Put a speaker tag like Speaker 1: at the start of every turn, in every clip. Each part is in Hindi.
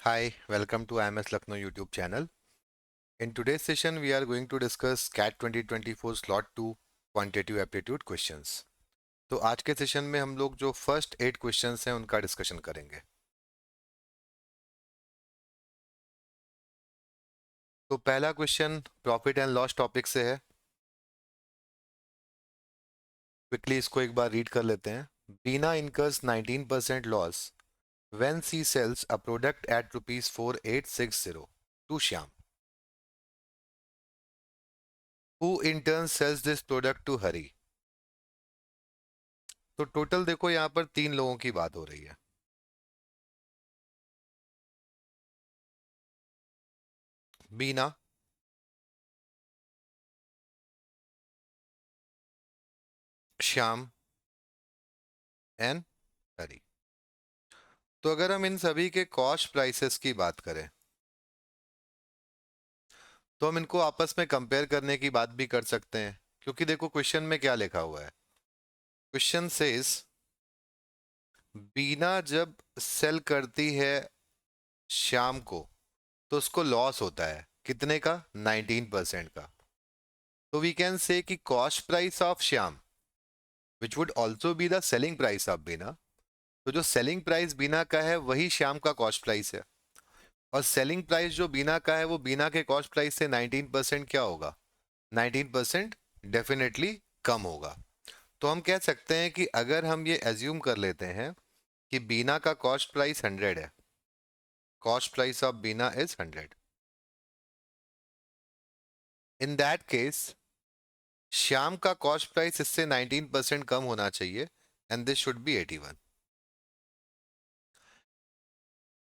Speaker 1: Hi, welcome to IMS Lucknow YouTube channel. In today's session, we are going to discuss CAT 2024 Slot 2 Quantitative Aptitude Questions. तो आज के सेशन में हम लोग जो फर्स्ट 8 क्वेश्चंस हैं उनका डिस्कशन करेंगे. तो पहला question profit and loss topic से है. क्विकली इसको एक बार रीड कर लेते हैं. Bina incurs 19% loss when she sells a product at rupees 4860 to Shyam, who in turn sells this product to Hari. तो टोटल देखो यहाँ पर 3 लोगों की बात हो रही है. बीना, श्याम एंड हरी. तो अगर हम इन सभी के कॉस्ट प्राइसेस की बात करें तो हम इनको आपस में कंपेयर करने की बात भी कर सकते हैं, क्योंकि देखो क्वेश्चन में क्या लिखा हुआ है. क्वेश्चन सेज बीना जब सेल करती है श्याम को तो उसको लॉस होता है कितने का, 19% का. तो वी कैन से कि cost price of Shyam which would also be the selling price of Beena. तो जो सेलिंग प्राइस बीना का है वही श्याम का कॉस्ट प्राइस है, और सेलिंग प्राइस जो बीना का है वो बीना के कॉस्ट प्राइस से 19% क्या होगा, 19% डेफिनेटली कम होगा. तो हम कह सकते हैं कि अगर हम ये एज्यूम कर लेते हैं कि बीना का कॉस्ट प्राइस 100 है, cost price of Bina is 100, in that case Shyam का कॉस्ट प्राइस इससे 19% कम होना चाहिए एंड दिस शुड बी 81.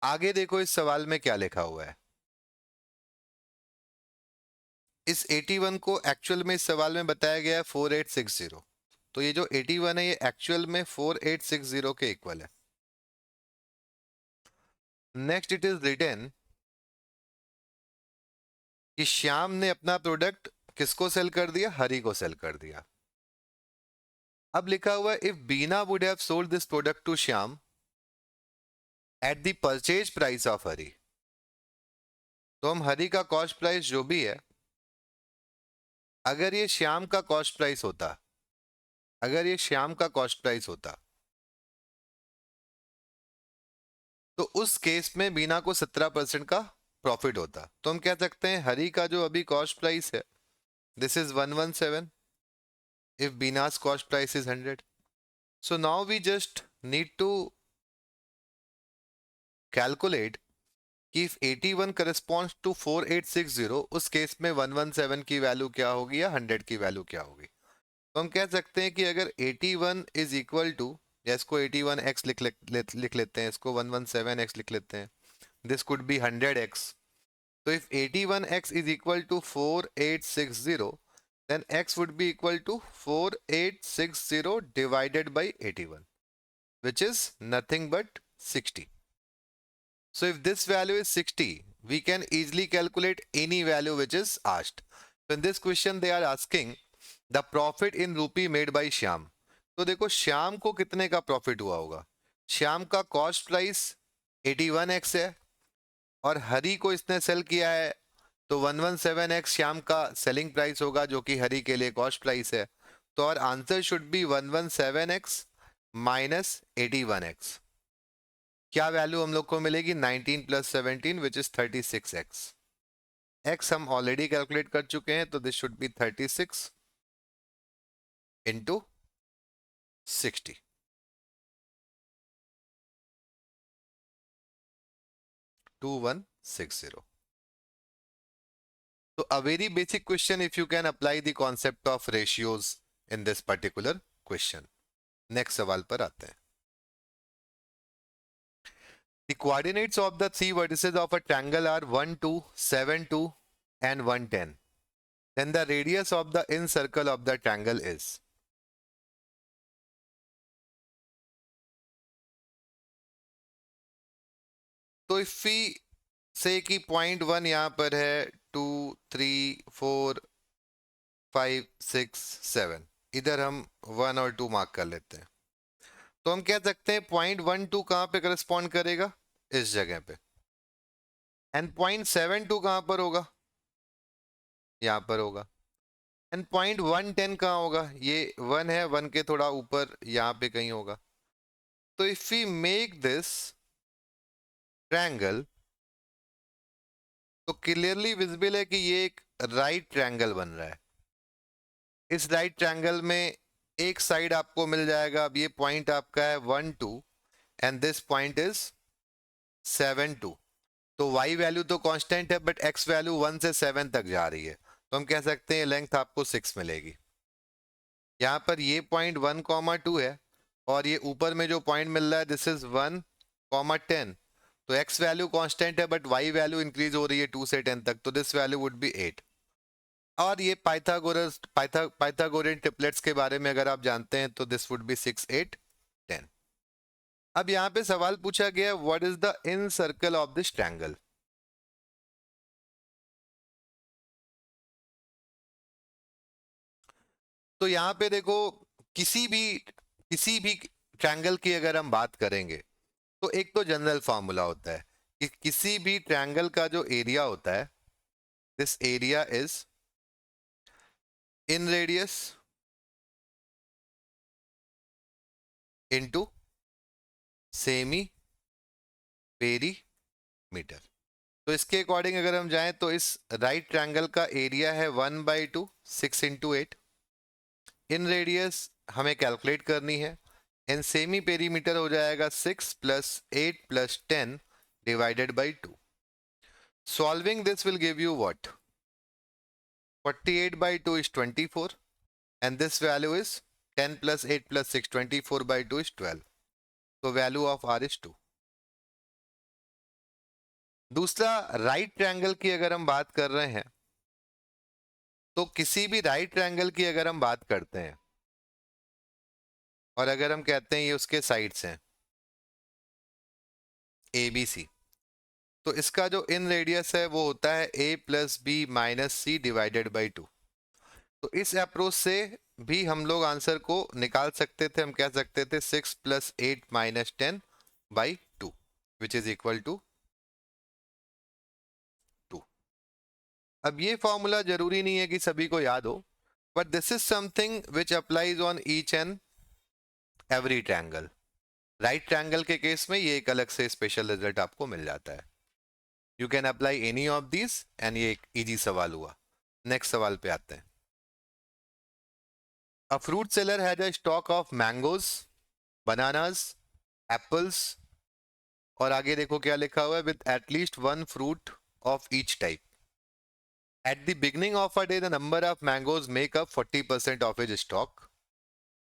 Speaker 1: आगे देखो इस सवाल में क्या लिखा हुआ है. इस 81 को एक्चुअल में इस सवाल में बताया गया है 4860. तो ये जो 81 है ये एक्चुअल में 4860 के इक्वल है. नेक्स्ट इट इज रिटन कि श्याम ने अपना प्रोडक्ट किसको सेल कर दिया, हरि को सेल कर दिया. अब लिखा हुआ है if Bina would have sold this product to Shyam at the purchase price of Hari. तो हम हरि का कॉस्ट प्राइस जो भी है, अगर ये श्याम का कॉस्ट प्राइस होता, अगर ये श्याम का कॉस्ट प्राइस होता तो उस केस में बीना को 17% का प्रॉफिट होता. तो हम कह सकते हैं हरि का जो अभी कॉस्ट प्राइस है this is 117 if Bina's cost price is 100. So now we just need to calculate कि if 81 corresponds to 4860 उस केस में 117 की वैल्यू क्या होगी या 100 की वैल्यू क्या होगी. तो हम कह सकते हैं कि अगर 81 इज इक्वल टू, या इसको 81x लिख लेते हैं, इसको 117x लिख लेते हैं, दिस कुड बी 100x. तो if 81x is equal to 4860 then x would be equal to 4860 divided by 81, which is nothing but 60. So if this value is 60, we can easily calculate any value which is asked. So in this question they are asking the profit in rupee made by Shyam. तो देखो श्याम को कितने का प्रॉफिट हुआ होगा. श्याम का कॉस्ट प्राइस 81x है और हरि को इसने सेल किया है तो 117x श्याम का सेलिंग प्राइस होगा जो कि हरि के लिए कॉस्ट प्राइस है. तो और answer should be 117x minus 81x. क्या वैल्यू हम लोग को मिलेगी, 19 plus 17 which is 36x. x हम ऑलरेडी कैलकुलेट कर चुके हैं तो this should be 36 into 60. Two 160. So a very basic question if you can apply the concept of ratios in this particular question. Next सवाल पर आते हैं. The coordinates of the three vertices of a triangle are 1, 2, 7, 2 and 110. Then the radius of the inner circle of the triangle is. तो if we say कि पॉइंट 1 यहां पर है, 2, 3, 4, 5, 6, 7, इधर हम 1 और 2 मार्क कर लेते हैं. तो हम कह सकते हैं पॉइंट 1, 2 कहां पे करस्पॉन्ड करेगा, इस जगह पे. एंड 0.72 कहां पर होगा? यहां पर होगा। एंड 0.110 कहां होगा? ये 1 है, 1 के थोड़ा ऊपर यहां पे कहीं होगा। तो if we make this triangle, तो क्लियरली विजिबल है कि ये एक राइट ट्रायंगल बन रहा है। इस राइट ट्रायंगल में एक साइड आपको मिल जाएगा, अब ये पॉइंट आपका है 1 2 एंड दिस पॉइंट इज 7 2। तो y वैल्यू तो कांस्टेंट है बट x वैल्यू 1 से 7 तक जा रही है, तो हम कह सकते हैं लेंथ आपको 6 मिलेगी। यहाँ पर ये पॉइंट 1,2 है और ये ऊपर में जो पॉइंट मिल रहा है दिस इज 1,10। तो x वैल्यू कांस्टेंट है बट y वैल्यू इंक्रीज हो रही है 2 से 10 तक, तो दिस वैल्यू वुड बी 8। और ये पाइथागोरियन ट्रिपलेट्स के बारे में अगर आप जानते हैं तो दिस वुड बी 6 8 10। अब यहाँ पे सवाल पूछा गया what is the in circle of this triangle. तो यहाँ पे देखो, किसी भी ट्रायंगल की अगर हम बात करेंगे तो एक तो जनरल फॉर्मूला होता है कि किसी भी ट्रायंगल का जो एरिया होता है, this area is in radius into semi perimeter. तो इसके अकॉर्डिंग अगर हम जाएं तो इस राइट ट्रायंगल का एरिया है 1/2 6 इंटू 8। इन रेडियस हमें कैलकुलेट करनी है, इन सेमी पेरीमीटर हो जाएगा 6 plus 8 plus 10 divided by 2। Solving this will give you what? 48 by 2 is 24 and this value is 10 plus 8 plus 6, 24 by 2 is 12. So value of R is 2. दूसरा राइट ट्रायंगल की अगर हम बात कर रहे हैं तो किसी भी राइट ट्रायंगल की अगर हम बात करते हैं और अगर हम कहते हैं ये उसके साइड्स हैं ए बी सी, तो इसका जो इन रेडियस है वो होता है a plus b minus c divided by 2। तो इस अप्रोच से भी हम लोग आंसर को निकाल सकते थे, हम कह सकते थे 6 plus 8 minus 10 by 2 which is equal to 2। अब ये फॉर्मूला जरूरी नहीं है कि सभी को याद हो, but this is something which applies on each and every triangle. Right triangle के केस में ये एक अलग से स्पेशल रिजल्ट आपको मिल जाता है। You can apply any of this and ये एक इजी सवाल हुआ। नेक्स्ट सवाल पे आते हैं। A fruit seller had a stock of mangoes, bananas, apples और आगे देखो क्या लिखा हुआ है with at least one fruit of each type. At the beginning of a day, the number of mangoes make up 40% of his stock.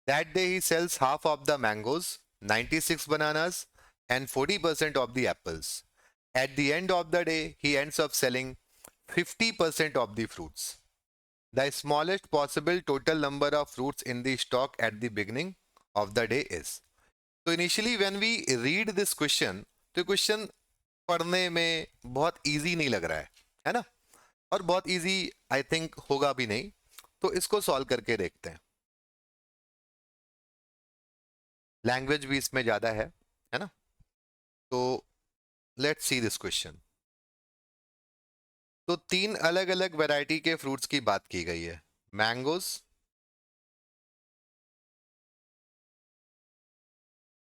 Speaker 1: That day, he sells half of the mangoes, 96 bananas, and 40% of the apples. At the end of the day, he ends up selling 50% of the fruits. The smallest possible total number of fruits in the stock at the beginning of the day is. So initially when we read this question, तो क्वेश्चन पढ़ने में बहुत इजी नहीं लग रहा है ना, और बहुत इजी आई थिंक होगा भी नहीं, तो इसको सॉल्व करके देखते हैं। लैंग्वेज भी इसमें ज्यादा है ना। तो लेट्स सी दिस क्वेश्चन। तो 3 अलग अलग वैरायटी के फ्रूट्स की बात की गई है, मैंगोस,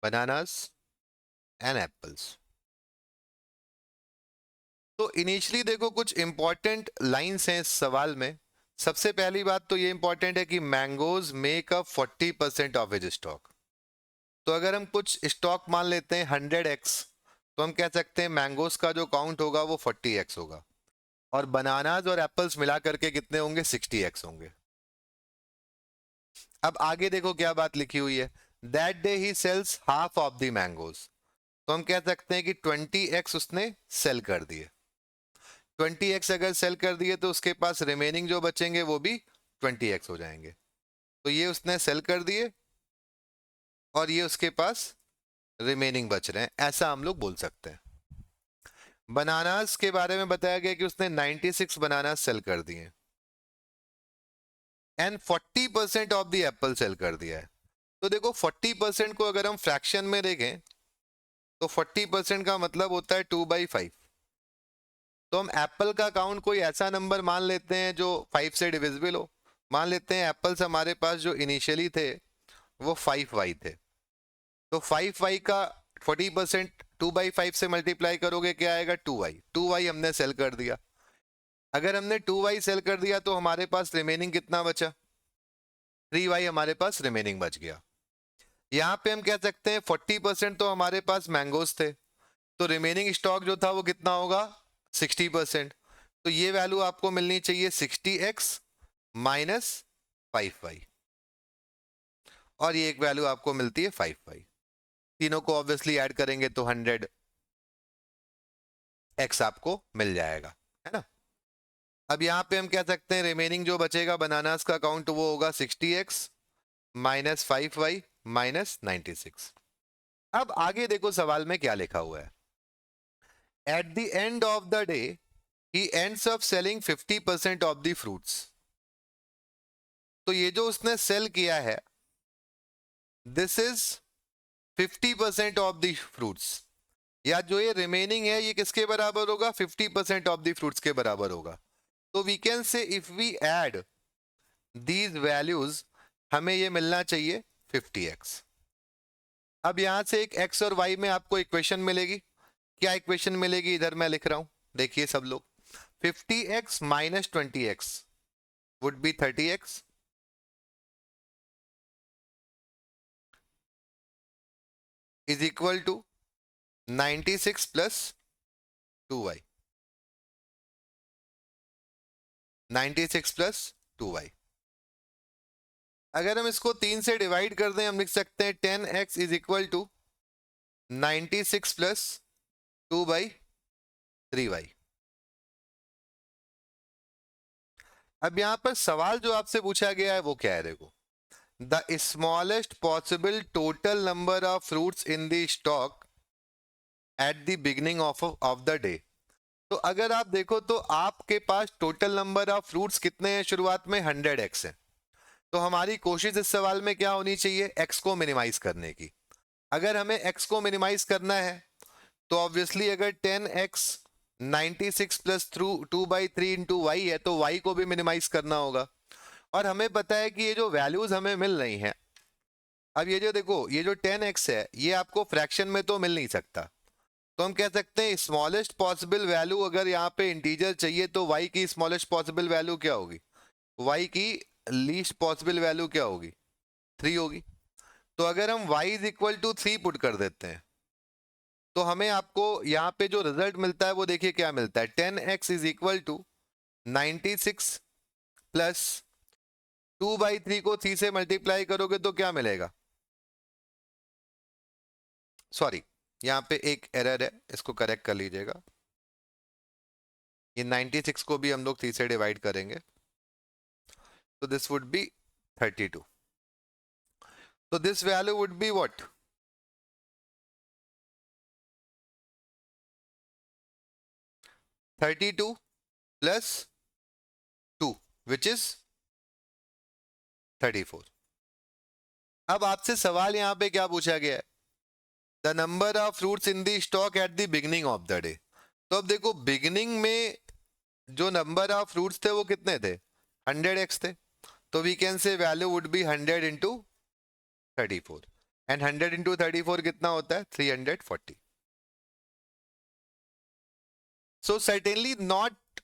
Speaker 1: बनानास एंड एप्पल्स। तो इनिशियली देखो कुछ इंपॉर्टेंट लाइंस हैं इस सवाल में। सबसे पहली बात तो ये इंपॉर्टेंट है कि mangoes make up 40% of his stock. तो अगर हम कुछ स्टॉक मान लेते हैं 100x, तो हम कह सकते हैं मैंगोज का जो काउंट होगा वो 40x होगा, और बनानाज और एप्पल्स मिला करके कितने होंगे? 60x होंगे। अब आगे देखो क्या बात लिखी हुई है, that day he sells half of the mangoes. तो हम कह सकते हैं कि 20x उसने सेल कर दिए। 20x अगर सेल कर दिए तो उसके पास रिमेनिंग जो बचेंगे वो भी 20x हो जाएंगे। तो ये उसने सेल कर दिए और ये उसके पास रिमेनिंग बच रहे हैं, ऐसा हम लोग बोल सकते हैं। बनानास के बारे में बताया गया कि उसने 96 बनानास सेल कर दिए and 40% of the apple sell कर दिया है। तो देखो 40% को अगर हम फ्रैक्शन में देखें तो 40% का मतलब होता है 2/5। तो हम एप्पल का काउंट कोई ऐसा नंबर मान लेते हैं जो 5 से डिविजिबल हो। मान लेते हैं एप्पल्स हमारे पास जो इनिशियली थे वो 5y थे, तो 5y का 40% 2/5 से मल्टीप्लाई करोगे क्या आएगा, 2y। 2y हमने सेल कर दिया। अगर हमने 2y सेल कर दिया तो हमारे पास रिमेनिंग कितना बचा, 3y हमारे पास रिमेनिंग बच गया। यहाँ पे हम कह सकते हैं 40% तो हमारे पास मैंगोज थे, तो रिमेनिंग स्टॉक जो था वो कितना होगा, 60%। तो ये वैल्यू आपको मिलनी चाहिए 60x माइनस 5y, और ये एक वैल्यू आपको मिलती है 5y। तीनों को ऑब्वियसली ऐड करेंगे तो 100x आपको मिल जाएगा, है ना। अब यहाँ पे हम कह सकते हैं रिमेनिंग जो बचेगा बनानास का काउंट वो होगा 60x माइनस 5y माइनस 96। अब आगे देखो सवाल में क्या लिखा हुआ है, at the end of the day he ends up selling 50% of the fruits. तो ये जो उसने सेल किया है this is 50% of the fruits, या जो ये रिमेनिंग है ये किसके बराबर होगा, 50% ऑफ द फ्रूट्स के बराबर होगा। तो we can say if we add these values हमें ये मिलना चाहिए 50x। अब यहां से एक x और y में आपको इक्वेशन मिलेगी। क्या इक्वेशन मिलेगी, इधर मैं लिख रहा हूं, देखिए सब लोग। 50x minus 20x would be 30x, is equal to 96 plus 2y। 96 plus 2y। अगर हम इसको 3 से डिवाइड कर दें हम लिख सकते हैं 10x is equal to 96 plus 2/3y। अब यहां पर सवाल जो आपसे पूछा गया है वो क्या है, देखो, the smallest possible total number of fruits in the stock at the beginning of the day. तो अगर आप देखो तो आपके पास टोटल नंबर ऑफ फ्रूट्स कितने हैं, शुरुआत में 100x है। तो हमारी कोशिश इस सवाल में क्या होनी चाहिए, x को मिनिमाइज करने की। अगर हमें x को मिनिमाइज करना है तो ऑब्वियसली अगर 10x 96 प्लस 2/3 इंटू वाई है तो y को भी मिनिमाइज करना होगा। और हमें पता है कि ये जो वैल्यूज हमें मिल रही हैं, अब ये जो देखो ये जो 10x है ये आपको फ्रैक्शन में तो मिल नहीं सकता, तो हम कह सकते हैं स्मॉलेस्ट पॉसिबल वैल्यू, अगर यहाँ पे इंटीजर चाहिए तो y की स्मॉलेस्ट पॉसिबल वैल्यू क्या होगी, y की लीस्ट पॉसिबल वैल्यू क्या होगी, 3 होगी। तो अगर हम y is equal to 3 put कर देते हैं तो हमें आपको यहाँ पे जो रिजल्ट मिलता है वो देखिए क्या मिलता है, 10x is equal to 96 plus 2/3 को 3 से मल्टीप्लाई करोगे तो क्या मिलेगा, सॉरी यहाँ पे एक एरर है, इसको करेक्ट कर लीजिएगा। ये 96 को भी हम लोग 3 से डिवाइड करेंगे तो दिस वुड बी 32। तो this value would be what, 32 plus 2 which is 34। अब आपसे सवाल यहाँ पे क्या पूछा गया है, the number of fruits in the stock at the beginning of the day. तो अब देखो बिगिनिंग में जो नंबर ऑफ फ्रूट्स थे वो कितने थे, 100x थे। तो we can say value would be 100 into 34, and 100 into 34 कितना होता है, 340। So certainly not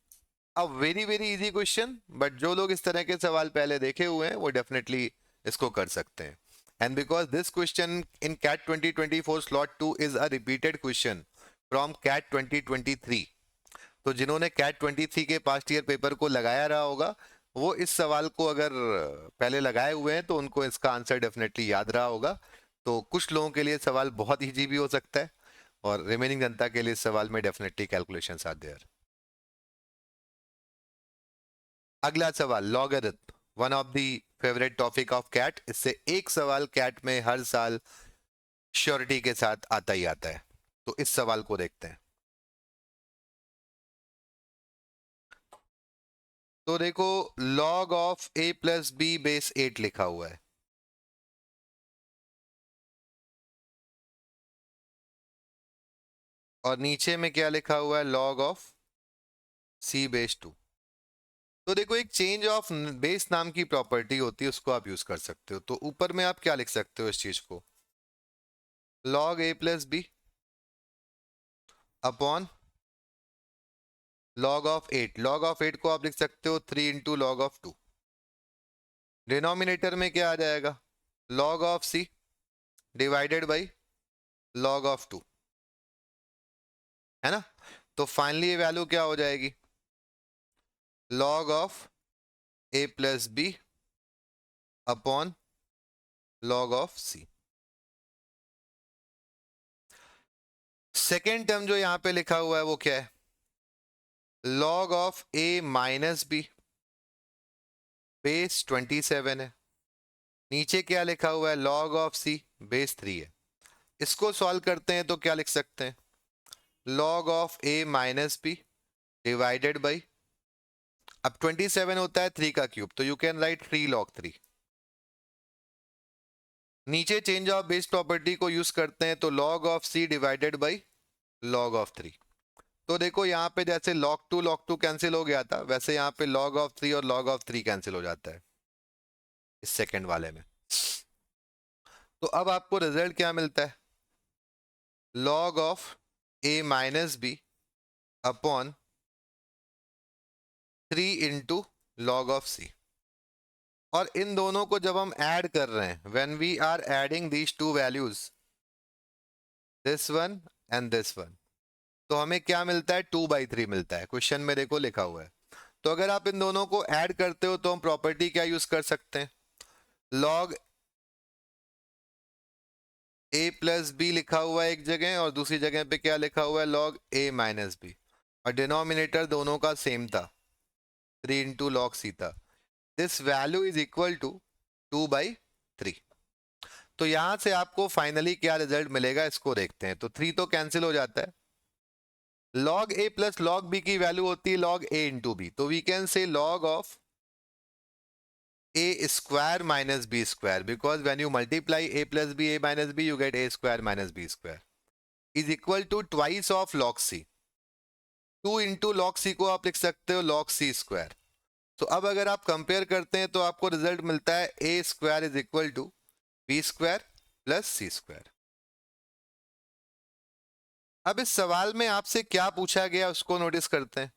Speaker 1: a very very easy question, but जो लोग इस तरह के सवाल पहले देखे हुए हैं वो डेफिनेटली इसको कर सकते हैं। And because this question in CAT 2024 slot 2 is a repeated question from CAT 2023, तो जिन्होंने कैट 23 के पास्ट ईयर पेपर को लगाया रहा होगा वो इस सवाल को अगर पहले लगाए हुए हैं तो उनको इसका आंसर डेफिनेटली याद रहा होगा। तो कुछ लोगों के लिए सवाल बहुत इजी भी हो सकता है और रिमेनिंग जनता के लिए इस सवाल में डेफिनेटली कैलकुलेशंस आर देयर। अगला सवाल logarithm, one of the favourite topic of CAT. इससे एक सवाल कैट में हर साल श्योरिटी के साथ आता ही आता है, तो इस सवाल को देखते हैं। तो देखो log of a plus b base 8 लिखा हुआ है, और नीचे में क्या लिखा हुआ है, log ऑफ c बेस 2। तो देखो एक चेंज ऑफ बेस नाम की प्रॉपर्टी होती है, उसको आप यूज कर सकते हो। तो ऊपर में आप क्या लिख सकते हो इस चीज को, log a plus b upon log of 8। log of 8 को आप लिख सकते हो 3 इंटू लॉग ऑफ 2। डिनोमिनेटर में क्या आ जाएगा, log of c divided by log of 2, है ना। तो फाइनली ये वैल्यू क्या हो जाएगी, log of a plus b upon log of c। Second term जो यहां पे लिखा हुआ है वो क्या है, log of a minus b base 27 है। नीचे क्या लिखा हुआ है, log ऑफ c बेस 3 है। इसको सॉल्व करते हैं तो क्या लिख सकते हैं, log of a minus b divided by, अब 27 होता है 3 का क्यूब, तो यू कैन राइट 3 log 3। नीचे चेंज ऑफ बेस प्रॉपर्टी को यूज करते हैं तो log of c divided by log of 3। तो देखो यहाँ पे जैसे log 2 कैंसिल हो गया था, वैसे यहाँ पे log ऑफ 3 और log ऑफ 3 कैंसिल हो जाता है इस सेकंड वाले में। तो अब आपको रिजल्ट क्या मिलता है, log of a minus b upon 3 into log of c। और इन दोनों को जब हम ऐड कर रहे हैं, when we are adding these two values, this one and this one, तो हमें क्या मिलता है, 2/3 मिलता है। क्वेश्चन में देखो लिखा हुआ है। तो अगर आप इन दोनों को ऐड करते हो तो हम प्रॉपर्टी क्या यूज कर सकते हैं, log a प्लस बी लिखा हुआ है एक जगह, और दूसरी जगह पे क्या लिखा हुआ है, log a माइनस बी, और डिनोमिनेटर दोनों का सेम था, 3 इंटू लॉग सी था। This value is equal to 2/3। तो यहां से आपको फाइनली क्या रिजल्ट मिलेगा इसको देखते हैं। तो 3 तो कैंसिल हो जाता है, log a plus log b की वैल्यू होती है log a इंटू बी, तो we can say log of a square minus b square, because when you multiply a plus b, a minus b, you get a square minus b square is equal to twice of log c। 2 into log c को आप लिख सकते हो log c स्क्वायर। तो अब अगर आप कंपेयर करते हैं तो आपको रिजल्ट मिलता है a square is equal to b square plus c square. अब इस सवाल में आपसे क्या पूछा गया उसको नोटिस करते हैं।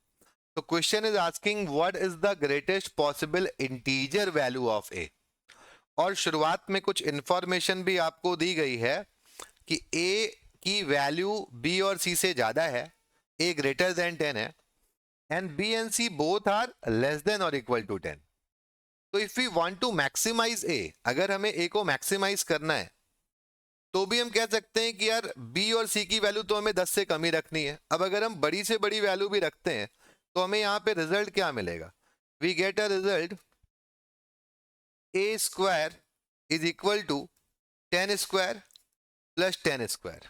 Speaker 1: तो question is asking what is the greatest possible integer value of a, और शुरुआत में कुछ इंफॉर्मेशन भी आपको दी गई है कि a की वैल्यू b और c से ज्यादा है, a ग्रेटर देन 10 है, and b and c both are less than or equal to 10। तो if we want to maximise a, अगर हमें a को मैक्सिमाइज करना है तो भी हम कह सकते हैं कि यार b और c की वैल्यू तो हमें 10 से कम ही रखनी है। अब अगर हम बड़ी से बड़ी वैल्यू भी रखते हैं तो हमें यहाँ पे रिजल्ट क्या मिलेगा, we get a result a square is equal to 10 square plus 10 square.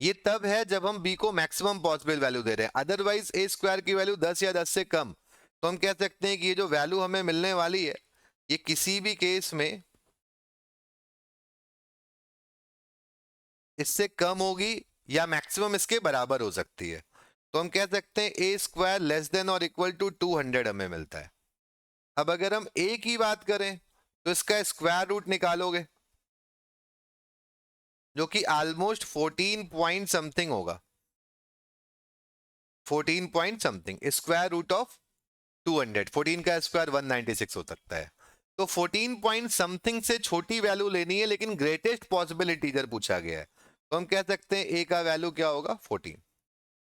Speaker 1: ये तब है जब हम b को मैक्सिमम पॉसिबल वैल्यू दे रहे हैं, अदरवाइज a स्क्वायर की वैल्यू 10 या 10 से कम, तो हम कह सकते हैं कि ये जो वैल्यू हमें मिलने वाली है ये किसी भी केस में इससे कम होगी या मैक्सिमम इसके बराबर हो सकती है। तो हम कह सकते हैं a square less than or equal to 200 हमें मिलता है। अब अगर हम a की बात करें तो इसका स्क्वायर रूट निकालोगे जो कि ऑलमोस्ट 14 पॉइंट समथिंग होगा, 14 point something, square root of 200, 14 का स्क्वायर 196 हो सकता है। तो 14 पॉइंट समथिंग से छोटी वैल्यू लेनी है, लेकिन ग्रेटेस्ट पॉसिबल इंटीजर पूछा गया है, तो हम कह सकते हैं a का वैल्यू क्या होगा, 14।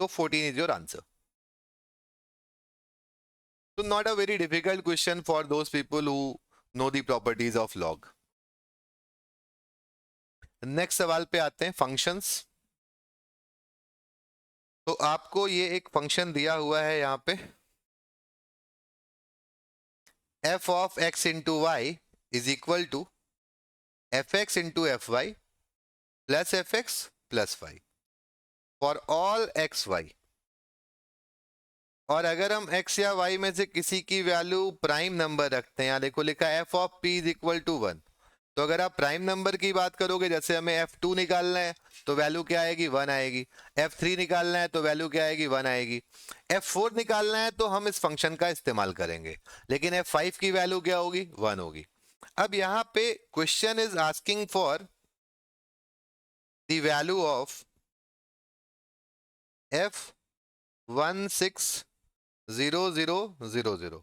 Speaker 1: तो 14 is your answer. So not a very difficult question for those people who know the properties of log. Next सवाल पे आते हैं, फंक्शंस। तो आपको ये एक फंक्शन दिया हुआ है यहाँ पे, f of x into y is equal to f x into f y plus f x plus y for all x y. और अगर हम x या y में से किसी की वैल्यू प्राइम नंबर रखते हैं, यहाँ देखो लिखा f of p is equal to 1, तो अगर आप प्राइम नंबर की बात करोगे, जैसे हमें f2 निकालना है तो वैल्यू क्या आएगी, 1 आएगी। f3 निकालना है तो वैल्यू क्या आएगी, 1 आएगी। f4 निकालना है तो हम इस फंक्शन का इस्तेमाल करेंगे, लेकिन f5 की वैल्यू क्या होगी, 1 होगी। अब यहाँ पे question is asking for the value of f160000।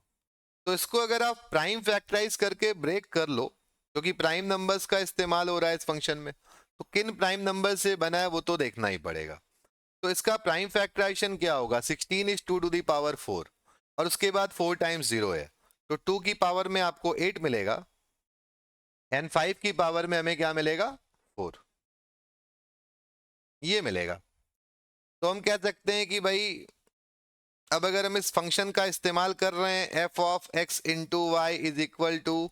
Speaker 1: तो इसको अगर आप प्राइम फैक्टराइज करके ब्रेक कर लो, क्योंकि प्राइम नंबर्स का इस्तेमाल हो रहा है इस फंक्शन में, तो किन प्राइम नंबर से बना है वो तो देखना ही पड़ेगा। तो इसका प्राइम फैक्टराइजेशन क्या होगा, 16 इज 2 टू दी पावर 4, और उसके बाद 4 टाइम्स 0 है, तो 2 की पावर में आपको 8 मिलेगा, एंड 5 की पावर में हमें क्या मिलेगा, 4, ये मिलेगा। तो हम कह सकते हैं कि भाई अब अगर हम इस फंक्शन का इस्तेमाल कर रहे हैं, f of x into y is equal to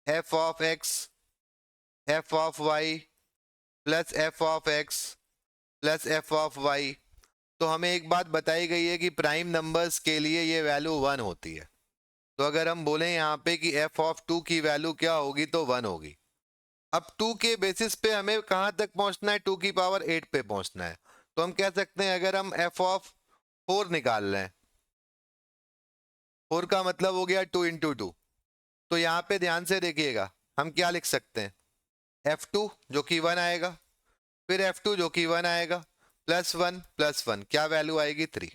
Speaker 1: f of x f of y plus f of x plus f of y, तो हमें एक बात बताई गई है कि प्राइम नंबर्स के लिए ये वैल्यू 1 होती है। तो अगर हम बोलें यहाँ पे कि f ऑफ 2 की वैल्यू क्या होगी, तो 1 होगी। अब 2 के बेसिस पे हमें कहाँ तक पहुंचना है, 2 की पावर 8 पे पहुंचना है। तो हम कह सकते हैं अगर हम f ऑफ 4 निकाल रहे हैं, 4 का मतलब हो गया 2 इंटू 2, तो यहाँ पे ध्यान से देखिएगा हम क्या लिख सकते हैं, f2 जो कि 1 आएगा, फिर f2 जो कि 1 आएगा, प्लस 1 क्या वैल्यू आएगी, 3।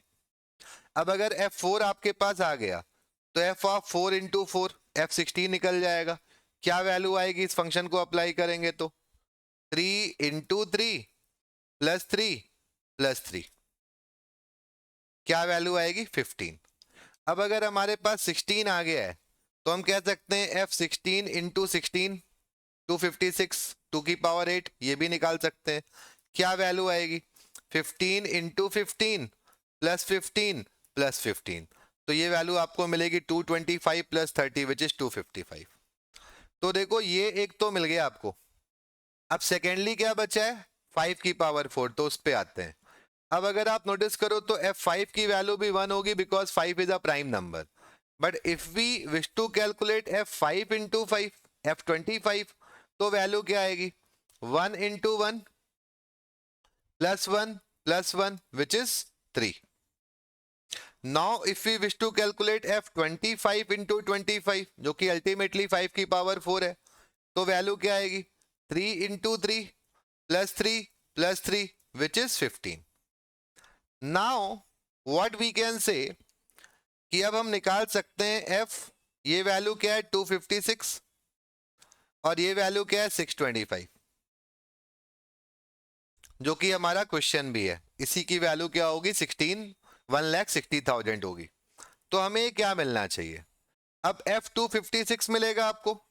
Speaker 1: अब अगर f4 आपके पास आ गया तो f ऑफ 4 इंटू 4 f16 निकल जाएगा, क्या वैल्यू आएगी इस फंक्शन को अप्लाई करेंगे तो 3 इंटू 3 प्लस 3 क्या वैल्यू आएगी, 15। अब अगर हमारे पास 16 आ गया है तो हम कह सकते हैं f16 इंटू 16 256, 2 की पावर 8, ये भी निकाल सकते हैं, क्या वैल्यू आएगी 15 इंटू 15 प्लस 15, तो ये वैल्यू आपको मिलेगी 225 प्लस 30 विच इज 255। तो देखो ये एक तो मिल गया आपको। अब सेकेंडली क्या बचा है, 5 की पावर 4, तो उस पे आते हैं। अब अगर आप नोटिस करो तो f5 की वैल्यू भी 1 होगी, because 5 is a prime number. But if we wish to calculate f5 into 5 f25, तो वैल्यू क्या आएगी, 1 into 1 plus 1 which is 3। Now if we wish to calculate f25 into 25, जो कि अल्टीमेटली 5 की पावर 4 है, तो वैल्यू क्या आएगी, 3 into 3 plus 3 which is 15। Now what we can say कि अब हम निकाल सकते हैं f, ये वैल्यू क्या है 256, और ये वैल्यू क्या है 625, जो कि हमारा क्वेश्चन भी है। इसी की वैल्यू क्या होगी, 1,60,000 होगी। तो हमें क्या मिलना चाहिए, अब f 256 मिलेगा आपको,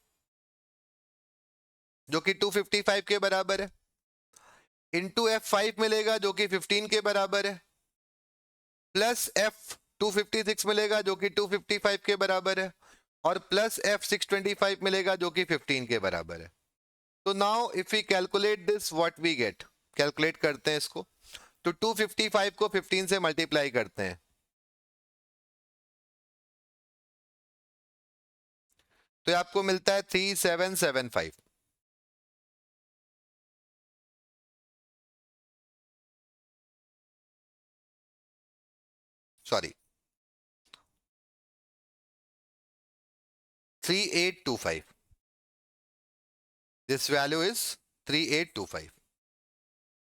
Speaker 1: जो कि 255 के बराबर है, इंटू f5 मिलेगा जो कि 15 के बराबर है, प्लस f 256 मिलेगा जो कि 255 के बराबर है, और प्लस f 625 मिलेगा जो कि 15 के बराबर है। तो now if we calculate this what we get, calculate करते हैं इसको, तो 255 को 15 से मल्टीप्लाई करते हैं, तो आपको मिलता है 3775। Sorry 3825, this value is 3825।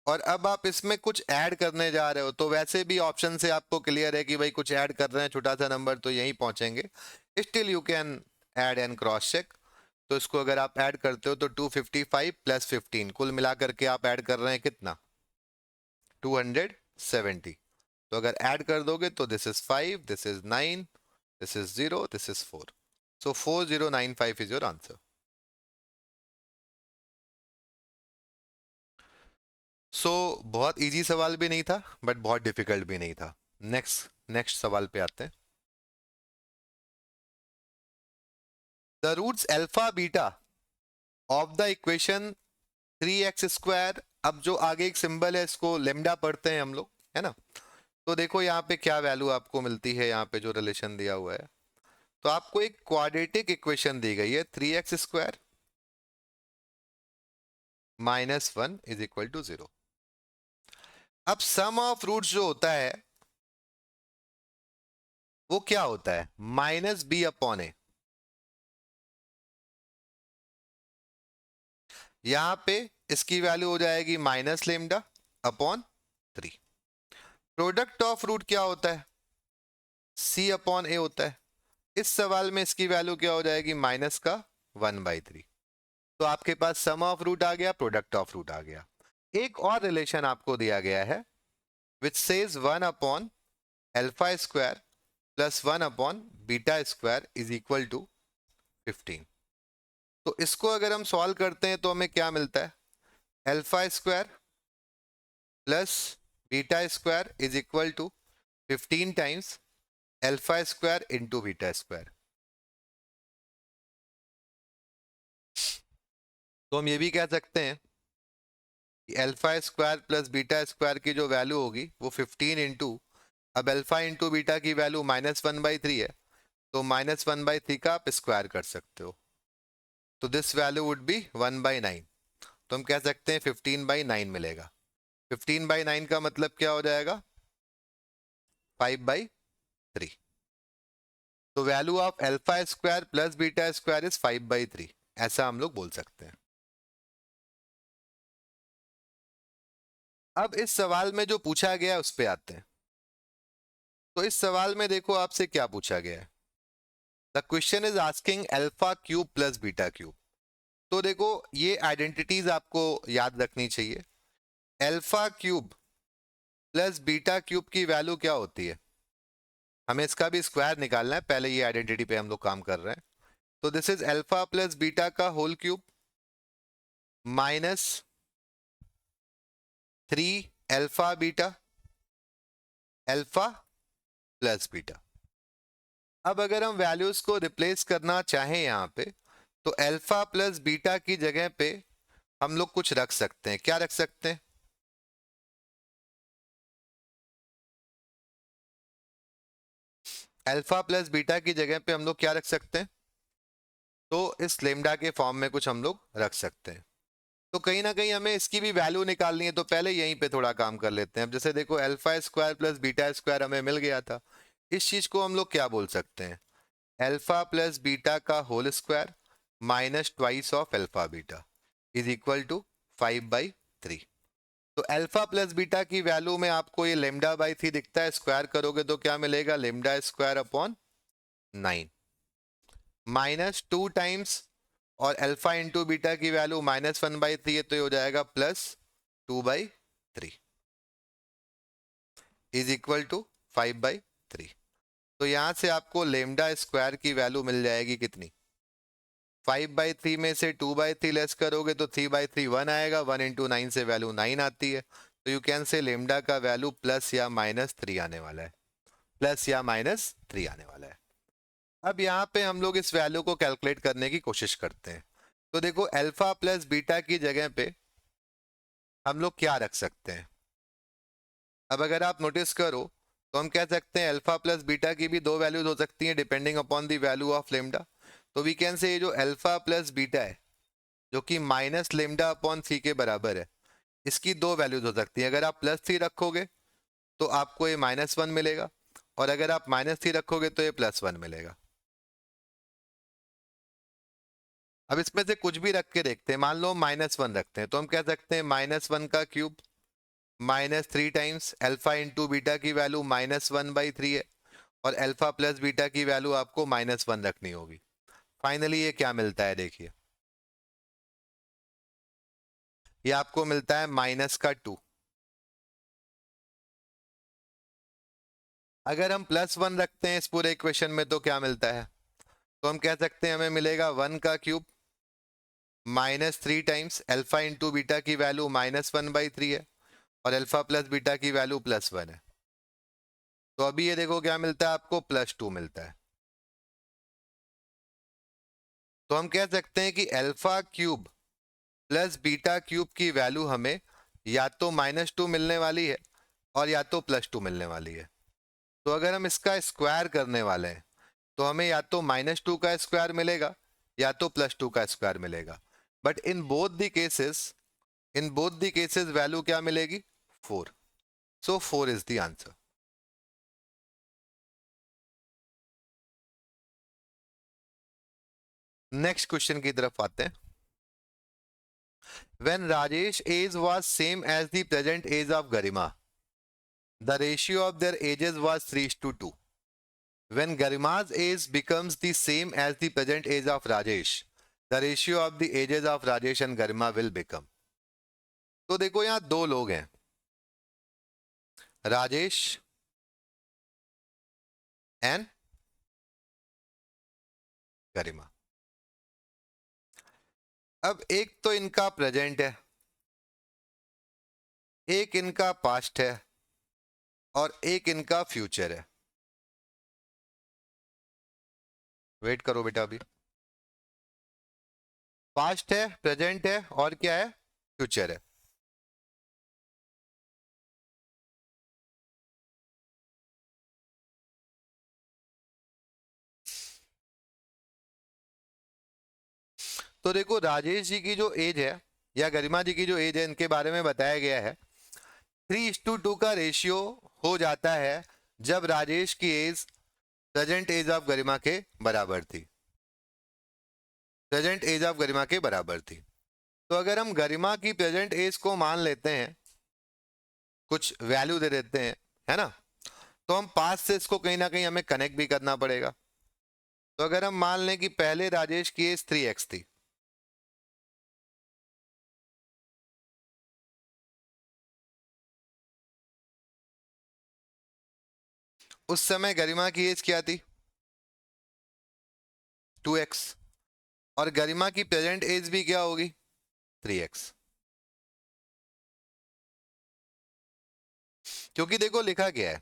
Speaker 1: और अब आप इसमें कुछ ऐड करने जा रहे हो, तो वैसे भी ऑप्शन से आपको क्लियर है कि भाई कुछ ऐड कर रहे हैं, छोटा सा नंबर तो यहीं पहुंचेंगे, still you can add and cross check. तो इसको अगर आप ऐड करते हो तो 255 प्लस 15 कुल मिला करके आप ऐड कर रहे हैं कितना, 270। तो अगर ऐड कर दोगे तो this is 5, this is 9, this is 0, this is 4, so 4095 is your answer. So बहुत इजी सवाल भी नहीं था, बट बहुत डिफिकल्ट भी नहीं था। नेक्स्ट सवाल पे आते हैं। The roots alpha beta of the equation 3x square, अब जो आगे एक सिंबल है इसको लेमडा पढ़ते हैं हम लोग, है ना। तो देखो यहाँ पे क्या वैल्यू आपको मिलती है, यहाँ पे जो रिलेशन दिया हुआ है, तो आपको एक क्वाड्रेटिक इक्वेशन दी गई है 3x square -1 is equal to 0। अब सम ऑफ रूट्स जो होता है वो क्या होता है? -b/a। यहां पे इसकी वैल्यू हो जाएगी -λ/3। प्रोडक्ट ऑफ रूट क्या होता है? c/a होता है। इस सवाल में इसकी वैल्यू क्या हो जाएगी? माइनस का 1/3। तो आपके पास सम ऑफ रूट आ गया, प्रोडक्ट ऑफ रूट आ गया। एक और रिलेशन आपको दिया गया है which says 1/α² plus 1/β² is equal to 15। तो इसको अगर हम सॉल्व करते हैं तो हमें क्या मिलता है? α² plus β² is equal to 15 times α² into β²। तो हम ये भी कह सकते हैं कि α² प्लस β² की जो वैल्यू होगी वो 15 इंटू, अब अल्फा इंटू बीटा की वैल्यू -1/3 है, तो -1/3 का आप स्क्वायर कर सकते हो, तो दिस वैल्यू वुड बी 1/9। तो हम कह सकते हैं 15/9 मिलेगा। 15/9 का मतलब क्या हो जाएगा? 5/3। तो वैल्यू ऑफ α² प्लस β² इज 5/3, ऐसा हम लोग बोल सकते हैं। अब इस सवाल में जो पूछा गया है उस पे आते हैं। तो इस सवाल में देखो आपसे क्या पूछा गया है। The question is asking α³ plus β³। तो देखो ये आइडेंटिटीज आपको याद रखनी चाहिए। α³ प्लस β³ की वैल्यू क्या होती है? हमें इसका भी स्क्वायर निकालना है, पहले ये आइडेंटिटी पे हम लोग काम कर रहे हैं। तो this is alpha plus beta का whole cube minus 3 alpha beta alpha plus beta. अब अगर हम वैल्यूज को रिप्लेस करना चाहें यहां पे, तो अल्फा प्लस बीटा की जगह पे हम लोग कुछ रख सकते हैं। क्या रख सकते हैं? अल्फा प्लस बीटा की जगह पे हम लोग क्या रख सकते हैं? तो इस लेमडा के फॉर्म में कुछ हम लोग रख सकते हैं। तो कहीं ना कहीं हमें इसकी भी वैल्यू निकालनी है, तो पहले यहीं पे थोड़ा काम कर लेते हैं। अब जैसे देखो α² प्लस β² हमें मिल गया था, इस चीज को हम लोग क्या बोल सकते हैं? अल्फा प्लस बीटा का whole square minus twice of alpha beta is equal to 5/3। तो अल्फा प्लस बीटा की वैल्यू में आपको ये λ/3 दिखता है, स्क्वायर करोगे तो क्या मिलेगा? λ² / 9 माइनस 2 टाइम्स, और अल्फा इंटू बीटा की वैल्यू -1/3 है, तो ये हो जाएगा +2/3 इज इक्वल टू 5/3। तो यहां से आपको λ² की वैल्यू मिल जाएगी कितनी? 5/3 में से 2/3 लेस करोगे तो 3/3 1 आएगा, 1 इंटू 9 से वैल्यू 9 आती है। तो यू कैन से लेमडा का वैल्यू प्लस या -3 आने वाला है, प्लस या -3 आने वाला है। अब यहाँ पे हम लोग इस वैल्यू को कैलकुलेट करने की कोशिश करते हैं। तो देखो अल्फा प्लस बीटा की जगह पे हम लोग क्या रख सकते हैं? अब अगर आप नोटिस करो तो हम कह सकते हैं अल्फा प्लस बीटा की भी दो वैल्यूज हो सकती हैं depending upon the value of lambda. तो वी कैन से ये जो अल्फा प्लस बीटा है जो कि -λ/c के बराबर है, इसकी दो वैल्यूज हो सकती हैं। अगर आप +3 रखोगे तो आपको ये -1 मिलेगा, और अगर आप -3 रखोगे तो ये +1 मिलेगा। अब इसमें से कुछ भी रख के देखते हैं। मान लो -1 रखते हैं, तो हम कह सकते हैं -1 का cube -3 times alpha into beta की वैल्यू -1/3 है, और अल्फा प्लस बीटा की वैल्यू आपको -1 रखनी होगी। फाइनली ये क्या मिलता है? देखिए ये आपको मिलता है -2। अगर हम +1 रखते हैं इस पूरे इक्वेशन में तो क्या मिलता है? तो हम कह सकते हैं हमें मिलेगा 1 का cube -3 times alpha into beta की वैल्यू -1/3 है, और अल्फा प्लस बीटा की वैल्यू +1 है। तो अभी ये देखो क्या मिलता है आपको? +2 मिलता है। तो हम कह सकते हैं कि alpha cube plus beta cube की वैल्यू हमें या तो -2 मिलने वाली है और या तो +2 मिलने वाली है। तो अगर हम इसका स्क्वायर करने वाले हैं तो हमें या तो -2 का स्क्वायर मिलेगा या तो +2 का स्क्वायर मिलेगा। But in both the cases in both the cases value क्या मिलेगी? 4. सो 4 is the answer. Next question की तरफ आते हैं. When Rajesh age was same as the present age of Garima, the ratio of their ages was 3:2. When Garima's age becomes the same as the present age of Rajesh, the ratio of the ages of Rajesh and Garima will become. तो देखो यहां दो लोग हैं, राजेश एंड गरिमा. अब एक तो इनका प्रेजेंट है, एक इनका पास्ट है और एक इनका फ्यूचर है. वेट करो बेटा, अभी पास्ट है, प्रेजेंट है और क्या है? फ्यूचर है. तो देखो राजेश जी की जो एज है या गरिमा जी की जो एज है, इनके बारे में बताया गया है 3:2 का रेशियो हो जाता है जब राजेश की एज प्रेजेंट एज ऑफ गरिमा के बराबर थी. प्रेजेंट एज ऑफ गरिमा के बराबर थी. तो अगर हम गरिमा की प्रेजेंट एज को मान लेते हैं, कुछ वैल्यू दे देते हैं, है ना, तो हम पास से इसको कहीं ना कहीं हमें कनेक्ट भी करना पड़ेगा. तो अगर हम मान लें कि पहले राजेश की एज 3x थी, उस समय गरिमा की एज क्या थी? 2x. और गरिमा की प्रेजेंट एज भी क्या होगी? 3x. क्योंकि देखो लिखा गया है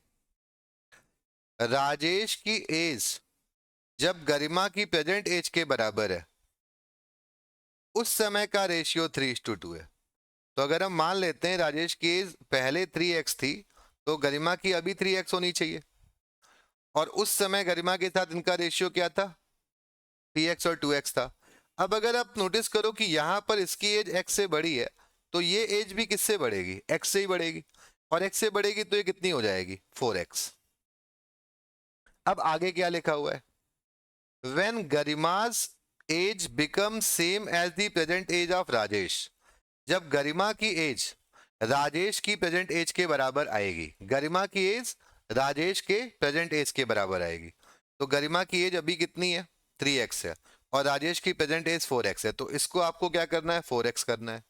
Speaker 1: राजेश की एज जब गरिमा की प्रेजेंट एज के बराबर है, उस समय का रेशियो 3:2 है. तो अगर हम मान लेते हैं राजेश की एज पहले 3x थी, तो गरिमा की अभी 3x होनी चाहिए. और उस समय गरिमा के साथ इनका रेशियो क्या था? 3x और 2x था. अब अगर आप नोटिस करो कि यहां पर इसकी एज x से बड़ी है, तो ये एज भी किससे बढ़ेगी? x से ही बढ़ेगी. और x से बढ़ेगी तो ये कितनी हो जाएगी? 4x. अब आगे क्या लिखा हुआ है? When Garima's age becomes same as the present age of Rajesh, जब गरिमा की एज राजेश की प्रेजेंट एज के बराबर आएगी, गरिमा की एज राजेश के प्रेजेंट एज के बराबर आएगी. तो गरिमा की एज अभी कितनी है? 3x है. और राजेश की प्रेजेंट एज 4x है. तो इसको आपको क्या करना है? 4x करना है,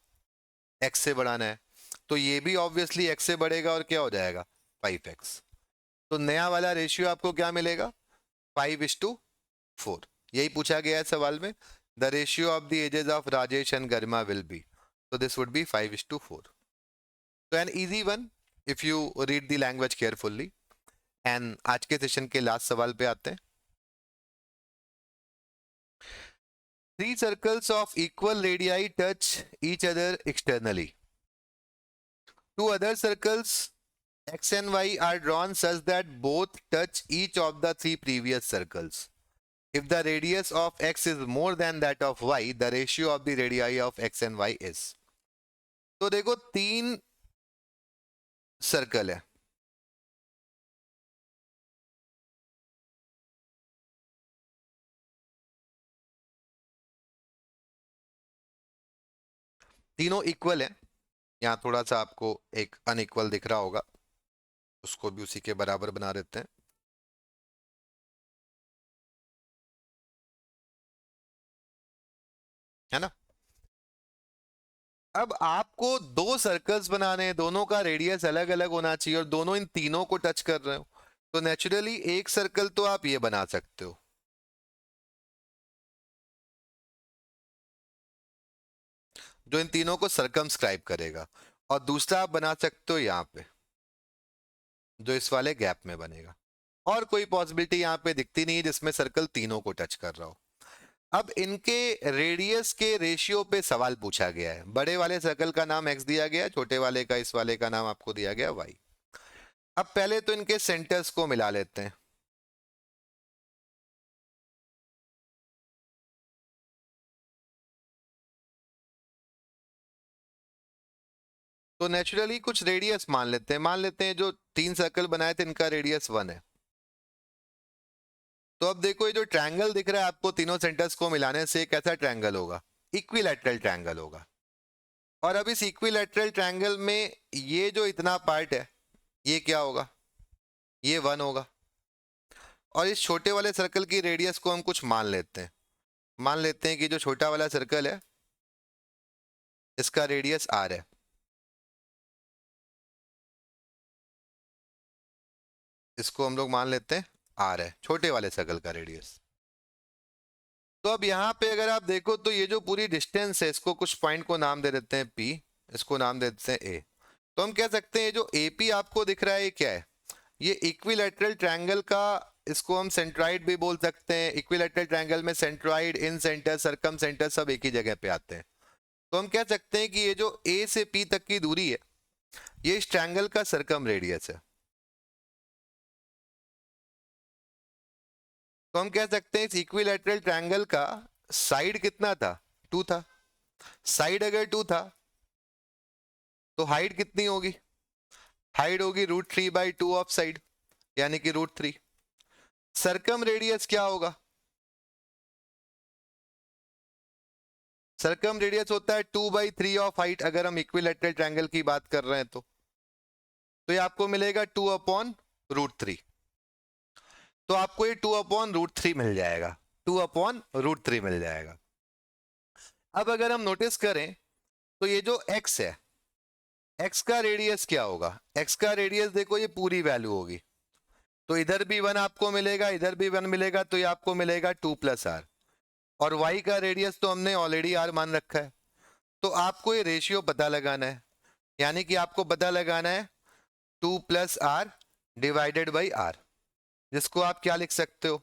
Speaker 1: x से बढ़ाना है. तो ये भी ऑब्वियसली x से बढ़ेगा और क्या हो जाएगा? 5x. तो नया वाला रेशियो आपको क्या मिलेगा? 5:4. यही पूछा गया है सवाल में. The ratio of the ages of Rajesh and Garima will be. So this would be 5:4. So an easy one if you read the language carefully. And आज के सेशन के लास्ट सवाल पे आते हैं. Three circles of equal radii touch each other externally. Two other circles x and y are drawn such that both touch each of the three previous circles. If the radius of x is more than that of y, the ratio of the radii of x and y is. तो देखो तीन सर्कल है, तीनों इक्वल है. यहाँ थोड़ा सा आपको एक अनइक्वल दिख रहा होगा, उसको भी उसी के बराबर बना देते हैं, है ना. अब आपको दो सर्कल्स बनाने हैं, दोनों का रेडियस अलग अलग होना चाहिए और दोनों इन तीनों को टच कर रहे हो. तो नेचुरली एक सर्कल तो आप ये बना सकते हो, जो इन तीनों को सरकमस्क्राइब करेगा. और दूसरा आप बना सकते हो यहाँ पे, जो इस वाले गैप में बनेगा. और कोई पॉसिबिलिटी यहाँ पे दिखती नहीं है जिसमें सर्कल तीनों को टच कर रहा हो. अब इनके रेडियस के रेशियो पे सवाल पूछा गया है. बड़े वाले सर्कल का नाम x दिया गया है, छोटे वाले का, इस वाले का नाम आपको दिया गया y. अब पहले तो इनके सेंटर्स को मिला लेते हैं. तो नेचुरली कुछ रेडियस मान लेते हैं जो 3 सर्कल बनाए थे इनका रेडियस 1 है। तो अब देखो ये जो ट्रायंगल दिख रहा है आपको तीनों सेंटर्स को मिलाने से कैसा ट्रायंगल होगा, इक्विलैटरल ट्रायंगल होगा। और अब इस इक्विलैटरल ट्रायंगल में ये जो इतना पार्ट है ये क्या होगा, ये 1 होगा। और इस छोटे वाले सर्कल की रेडियस को हम कुछ मान लेते हैं कि जो छोटा वाला सर्कल है इसका रेडियस r है। इसको हम लोग मान लेते हैं r है, छोटे वाले सर्कल का रेडियस। तो अब यहाँ पे अगर आप देखो तो ये जो पूरी डिस्टेंस है इसको कुछ पॉइंट को नाम दे देते हैं p, इसको नाम दे देते हैं a। तो हम कह सकते हैं जो AP आपको दिख रहा है ये क्या है, ये इक्विलैटरल ट्रायंगल का, इसको हम सेंट्रॉइड भी बोल सकते हैं। इक्विलैटरल ट्रायंगल में सेंट्रॉइड, इन सेंटर, सरकम सेंटर सब एक ही जगह पे आते हैं। तो हम कह सकते हैं कि ये जो A से P तक की दूरी है ये इस ट्रायंगल का सरकम रेडियस है। तो हम कह सकते हैं इस इक्विलैटरल ट्रायंगल का साइड कितना था, 2 था। साइड अगर 2 था तो हाइट कितनी होगी, हाइट होगी √3/2 ऑफ साइड, यानी कि √3। सरकम रेडियस क्या होगा, सरकम रेडियस होता है 2/3 ऑफ हाइट, अगर हम इक्विलैटरल ट्रायंगल की बात कर रहे हैं तो ये आपको मिलेगा 2/√3। तो आपको ये 2/√3 मिल जाएगा, 2/√3 मिल जाएगा। अब अगर हम नोटिस करें तो ये जो x है, x का रेडियस क्या होगा, x का रेडियस देखो ये पूरी वैल्यू होगी। तो इधर भी 1 आपको मिलेगा, इधर भी 1 मिलेगा, तो ये आपको मिलेगा 2 + r। और y का रेडियस तो हमने ऑलरेडी r मान रखा है। तो आपको ये रेशियो पता लगाना है, यानी कि आपको पता लगाना है 2 + r डिवाइडेड बाई r, जिसको आप क्या लिख सकते हो,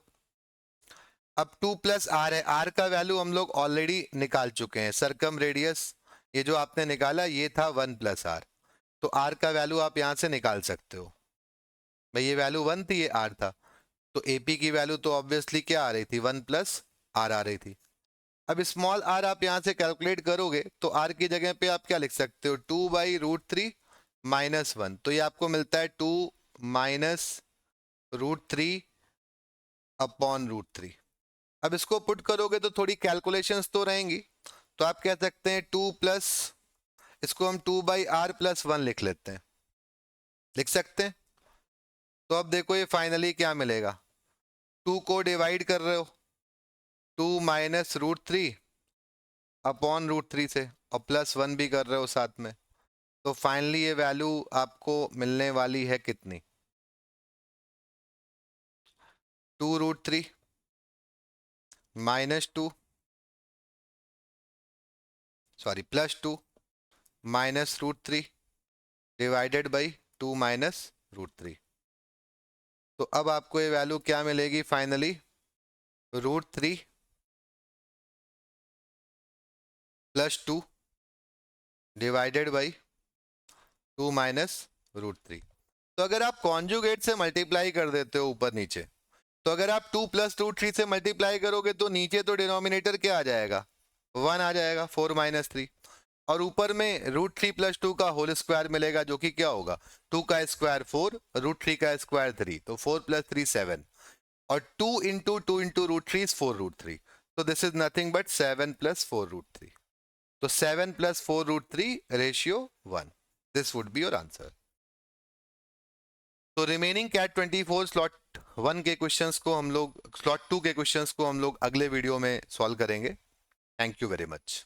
Speaker 1: अब 2 + r है, r का वैल्यू हम लोग ऑलरेडी निकाल चुके हैं। सरकम रेडियस ये जो आपने निकाला ये था 1 + r, तो r का वैल्यू आप यहां से निकाल सकते हो। भाई ये वैल्यू 1 थी, ये r था, तो AP की वैल्यू तो ऑब्वियसली क्या आ रही थी, 1 + r आ रही थी। अब स्मॉल r आप यहां से कैलकुलेट करोगे तो r की जगह पे आप क्या लिख सकते हो, 2/√3 - 1, तो ये आपको मिलता है 2 - √3/√3। अब इसको पुट करोगे तो थोड़ी कैलकुलेशंस तो रहेंगी, तो आप कह सकते हैं 2 प्लस, इसको हम 2/r + 1 लिख लेते हैं, लिख सकते हैं। तो अब देखो ये फाइनली क्या मिलेगा, 2 को डिवाइड कर रहे हो 2 - √3/√3 से, और +1 भी कर रहे हो साथ में, तो फाइनली ये वैल्यू आपको मिलने वाली है कितनी, 2√3 -2 सॉरी +2 -√3 डिवाइडेड बाई 2 - √3। तो अब आपको ये वैल्यू क्या मिलेगी फाइनली, √3 + 2 डिवाइडेड बाई 2 - √3। तो अगर आप कॉन्जुगेट से मल्टीप्लाई कर देते हो ऊपर नीचे, तो अगर आप 2 + √3 से मल्टीप्लाई करोगे तो नीचे तो डिनोमिनेटर क्या आ जाएगा, 1 आ जाएगा, 4 - 3, और ऊपर में √3 + 2 का होल स्क्वायर मिलेगा, जो कि क्या होगा, 2 का स्क्वायर 4, √3 का स्क्वायर 3, तो 4 + 3 7, और 2 × 2 × √3 is 4√3, तो दिस इज नथिंग बट 7 + 4√3। तो 7 + 4√3 ratio 1, this would be your answer. तो रिमेनिंग कैट 24 स्लॉट 1 के क्वेश्चंस को हम लोग, स्लॉट 2 के क्वेश्चंस को हम लोग अगले वीडियो में सॉल्व करेंगे। Thank you very much.